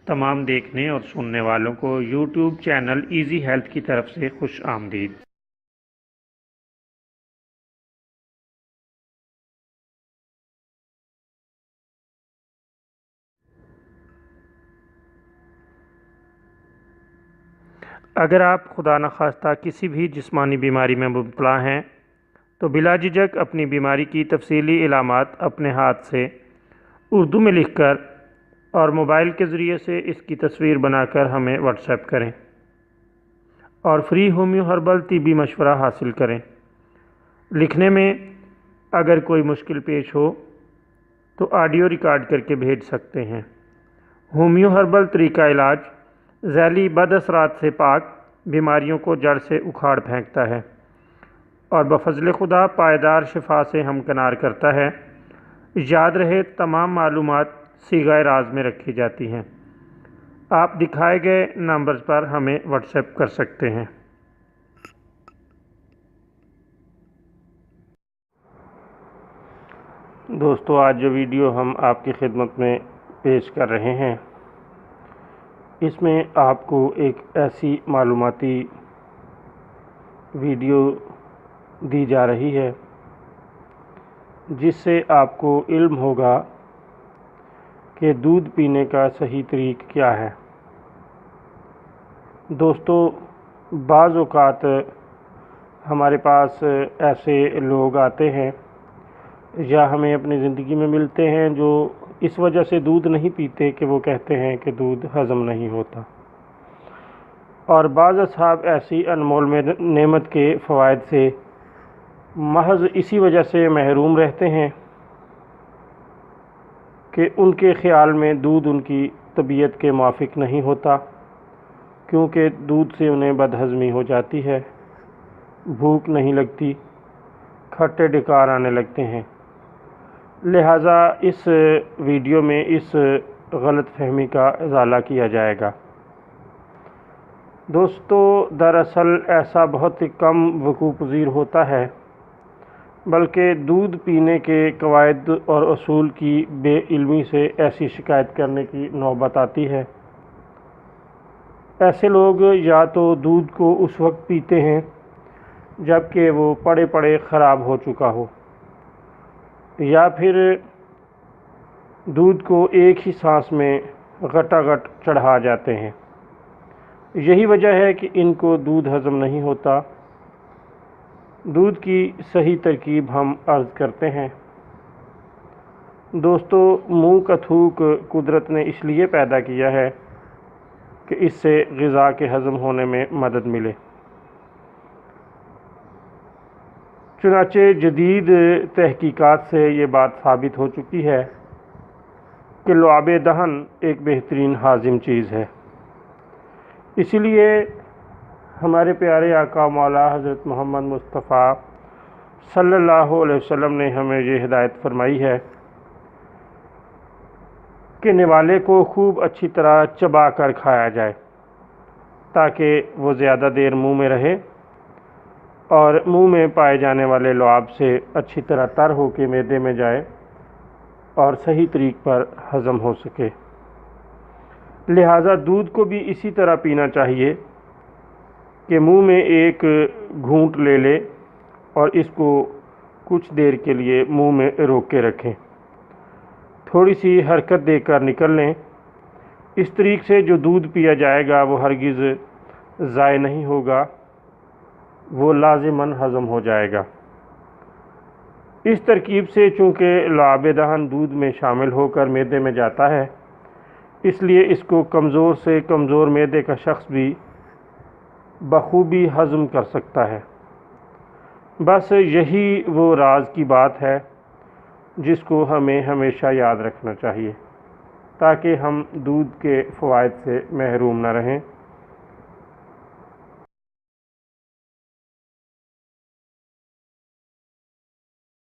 تمام دیکھنے اور سننے والوں کو یوٹیوب چینل ایزی ہیلتھ کی طرف سے خوش آمدید۔ اگر آپ خدا نخواستہ کسی بھی جسمانی بیماری میں مبتلا ہیں تو بلا جھجک اپنی بیماری کی تفصیلی علامات اپنے ہاتھ سے اردو میں لکھ کر اور موبائل کے ذریعے سے اس کی تصویر بنا کر ہمیں واٹس ایپ کریں اور فری ہومیو ہربل طبی مشورہ حاصل کریں۔ لکھنے میں اگر کوئی مشکل پیش ہو تو آڈیو ریکارڈ کر کے بھیج سکتے ہیں۔ ہومیو ہربل طریقہ علاج ذیلی بد اثرات سے پاک، بیماریوں کو جڑ سے اکھاڑ پھینکتا ہے اور بفضل خدا پائیدار شفا سے ہمکنار کرتا ہے۔ یاد رہے تمام معلومات صیغہ راز میں رکھی جاتی ہیں۔ آپ دکھائے گئے نمبرز پر ہمیں واٹس ایپ کر سکتے ہیں۔ دوستو، آج جو ویڈیو ہم آپ کی خدمت میں پیش کر رہے ہیں اس میں آپ کو ایک ایسی معلوماتی ویڈیو دی جا رہی ہے جس سے آپ کو علم ہوگا کہ دودھ پینے کا صحیح طریقہ کیا ہے۔ دوستو، بعض اوقات ہمارے پاس ایسے لوگ آتے ہیں یا ہمیں اپنی زندگی میں ملتے ہیں جو اس وجہ سے دودھ نہیں پیتے کہ وہ کہتے ہیں کہ دودھ ہضم نہیں ہوتا، اور بعض اصحاب ایسی انمول نعمت کے فوائد سے محض اسی وجہ سے محروم رہتے ہیں کہ ان کے خیال میں دودھ ان کی طبیعت کے موافق نہیں ہوتا، کیونکہ دودھ سے انہیں بدہضمی ہو جاتی ہے، بھوک نہیں لگتی، کھٹے ڈکار آنے لگتے ہیں۔ لہٰذا اس ویڈیو میں اس غلط فہمی کا ازالہ کیا جائے گا۔ دوستو، دراصل ایسا بہت ہی کم وقوع پذیر ہوتا ہے، بلکہ دودھ پینے کے قواعد اور اصول کی بے علمی سے ایسی شکایت کرنے کی نوبت آتی ہے۔ ایسے لوگ یا تو دودھ کو اس وقت پیتے ہیں جب کہ وہ پڑے پڑے خراب ہو چکا ہو، یا پھر دودھ کو ایک ہی سانس میں گھٹا گھٹ چڑھا جاتے ہیں۔ یہی وجہ ہے کہ ان کو دودھ ہضم نہیں ہوتا۔ دودھ کی صحیح ترکیب ہم عرض کرتے ہیں۔ دوستو، منہ کا تھوک قدرت نے اس لیے پیدا کیا ہے کہ اس سے غذا کے ہضم ہونے میں مدد ملے۔ چنانچہ جدید تحقیقات سے یہ بات ثابت ہو چکی ہے کہ لعاب دہن ایک بہترین ہاضم چیز ہے۔ اسی لیے ہمارے پیارے آقا مولا حضرت محمد مصطفیٰ صلی اللہ علیہ وسلم نے ہمیں یہ ہدایت فرمائی ہے کہ نوالے کو خوب اچھی طرح چبا کر کھایا جائے تاکہ وہ زیادہ دیر منہ میں رہے اور منہ میں پائے جانے والے لعاب سے اچھی طرح تر ہو کے معدے میں جائے اور صحیح طریق پر ہضم ہو سکے۔ لہٰذا دودھ کو بھی اسی طرح پینا چاہیے کہ منہ میں ایک گھونٹ لے لے اور اس کو کچھ دیر کے لیے منہ میں روک کے رکھیں، تھوڑی سی حرکت دے کر نکل لیں۔ اس طریق سے جو دودھ پیا جائے گا وہ ہرگز ضائع نہیں ہوگا، وہ لازماً ہضم ہو جائے گا۔ اس ترکیب سے چونکہ لعاب دہن دودھ میں شامل ہو کر معدے میں جاتا ہے، اس لیے اس کو کمزور سے کمزور معدے کا شخص بھی بخوبی ہضم کر سکتا ہے۔ بس یہی وہ راز کی بات ہے جس کو ہمیں ہمیشہ یاد رکھنا چاہیے تاکہ ہم دودھ کے فوائد سے محروم نہ رہیں۔